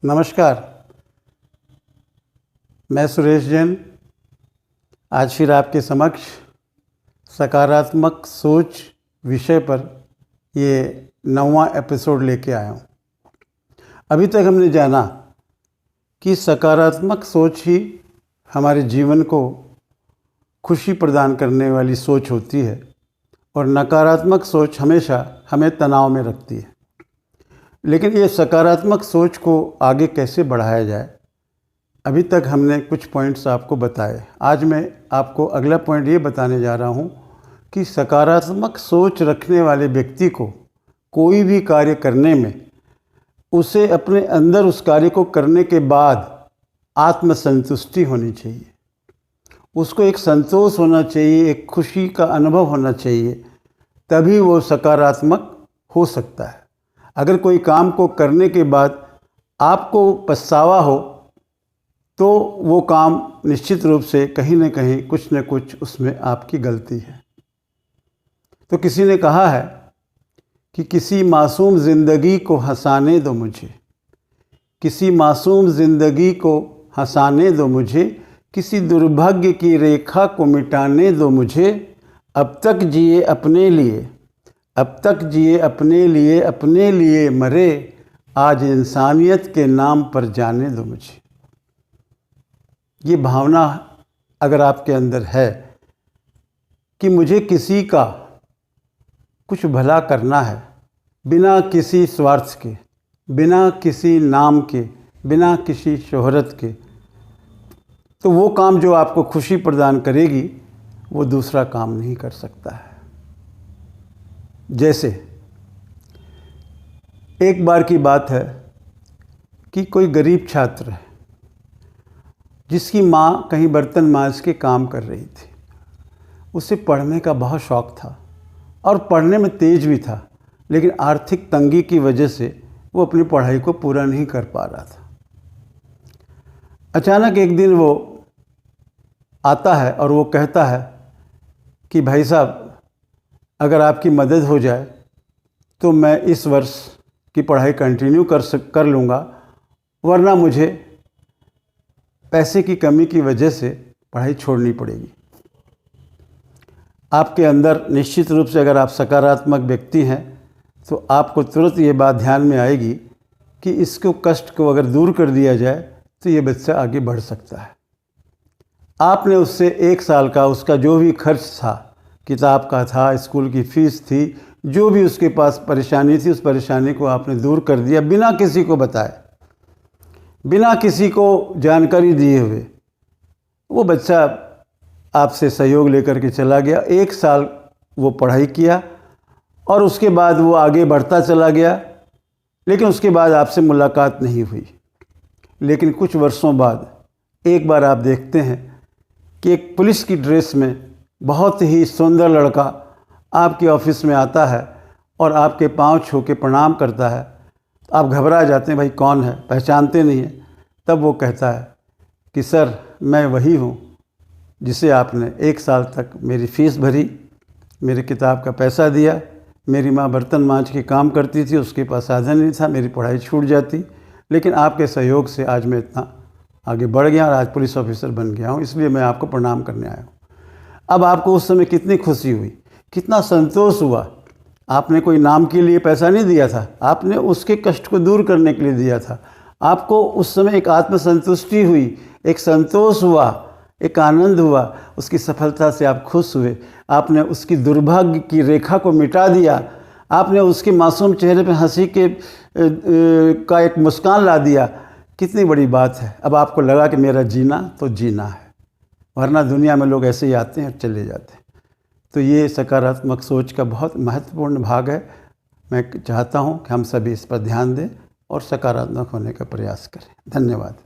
नमस्कार, मैं सुरेश जैन आज फिर आपके समक्ष सकारात्मक सोच विषय पर ये 9वां एपिसोड लेके आया हूँ। अभी तक हमने जाना कि सकारात्मक सोच ही हमारे जीवन को खुशी प्रदान करने वाली सोच होती है और नकारात्मक सोच हमेशा हमें तनाव में रखती है। लेकिन ये सकारात्मक सोच को आगे कैसे बढ़ाया जाए, अभी तक हमने कुछ पॉइंट्स आपको बताए। आज मैं आपको अगला पॉइंट ये बताने जा रहा हूँ कि सकारात्मक सोच रखने वाले व्यक्ति को कोई भी कार्य करने में उसे अपने अंदर उस कार्य को करने के बाद आत्मसंतुष्टि होनी चाहिए। उसको एक संतोष होना चाहिए, एक खुशी का अनुभव होना चाहिए, तभी वो सकारात्मक हो सकता है। अगर कोई काम को करने के बाद आपको पछतावा हो तो वो काम निश्चित रूप से कहीं न कहीं कुछ न कुछ उसमें आपकी गलती है। तो किसी ने कहा है कि किसी मासूम ज़िंदगी को हंसाने दो मुझे, किसी मासूम ज़िंदगी को हंसाने दो मुझे, किसी दुर्भाग्य की रेखा को मिटाने दो मुझे। अब तक जिए अपने लिए, अब तक जिए अपने लिए मरे, आज इंसानियत के नाम पर जाने दो मुझे। ये भावना अगर आपके अंदर है कि मुझे किसी का कुछ भला करना है, बिना किसी स्वार्थ के, बिना किसी नाम के, बिना किसी शोहरत के, तो वो काम जो आपको खुशी प्रदान करेगी वो दूसरा काम नहीं कर सकता है। जैसे एक बार की बात है कि कोई गरीब छात्र है जिसकी माँ कहीं बर्तन मांज के काम कर रही थी। उसे पढ़ने का बहुत शौक़ था और पढ़ने में तेज भी था, लेकिन आर्थिक तंगी की वजह से वो अपनी पढ़ाई को पूरा नहीं कर पा रहा था। अचानक एक दिन वो आता है और वो कहता है कि भाई साहब, अगर आपकी मदद हो जाए तो मैं इस वर्ष की पढ़ाई कंटिन्यू कर लूँगा, वरना मुझे पैसे की कमी की वजह से पढ़ाई छोड़नी पड़ेगी। आपके अंदर निश्चित रूप से अगर आप सकारात्मक व्यक्ति हैं तो आपको तुरंत ये बात ध्यान में आएगी कि इसको कष्ट को अगर दूर कर दिया जाए तो ये बच्चा आगे बढ़ सकता है। आपने उससे 1 साल का उसका जो भी खर्च था, किताब का था, स्कूल की फ़ीस थी, जो भी उसके पास परेशानी थी, उस परेशानी को आपने दूर कर दिया बिना किसी को बताए, बिना किसी को जानकारी दिए हुए। वो बच्चा आपसे सहयोग लेकर के चला गया। 1 साल वो पढ़ाई किया और उसके बाद वो आगे बढ़ता चला गया, लेकिन उसके बाद आपसे मुलाकात नहीं हुई। लेकिन कुछ वर्षों बाद एक बार आप देखते हैं कि एक पुलिस की ड्रेस में बहुत ही सुंदर लड़का आपके ऑफिस में आता है और आपके पांव छू के प्रणाम करता है। आप घबरा जाते हैं, भाई कौन है, पहचानते नहीं हैं। तब वो कहता है कि सर, मैं वही हूँ जिसे आपने 1 साल तक मेरी फ़ीस भरी, मेरी किताब का पैसा दिया। मेरी माँ बर्तन मांज के काम करती थी, उसके पास साधन नहीं था, मेरी पढ़ाई छूट जाती, लेकिन आपके सहयोग से आज मैं इतना आगे बढ़ गया और आज पुलिस ऑफिसर बन गया हूँ, इसलिए मैं आपको प्रणाम करने आया हूँ। अब आपको उस समय कितनी खुशी हुई, कितना संतोष हुआ। आपने कोई नाम के लिए पैसा नहीं दिया था, आपने उसके कष्ट को दूर करने के लिए दिया था। आपको उस समय एक आत्मसंतुष्टि हुई, एक संतोष हुआ, एक आनंद हुआ, उसकी सफलता से आप खुश हुए। आपने उसकी दुर्भाग्य की रेखा को मिटा दिया, आपने उसके मासूम चेहरे पर हंसी का एक मुस्कान ला दिया। कितनी बड़ी बात है। अब आपको लगा कि मेरा जीना तो जीना है, वरना दुनिया में लोग ऐसे ही आते हैं और चले जाते हैं। तो ये सकारात्मक सोच का बहुत महत्वपूर्ण भाग है। मैं चाहता हूँ कि हम सभी इस पर ध्यान दें और सकारात्मक होने का प्रयास करें। धन्यवाद।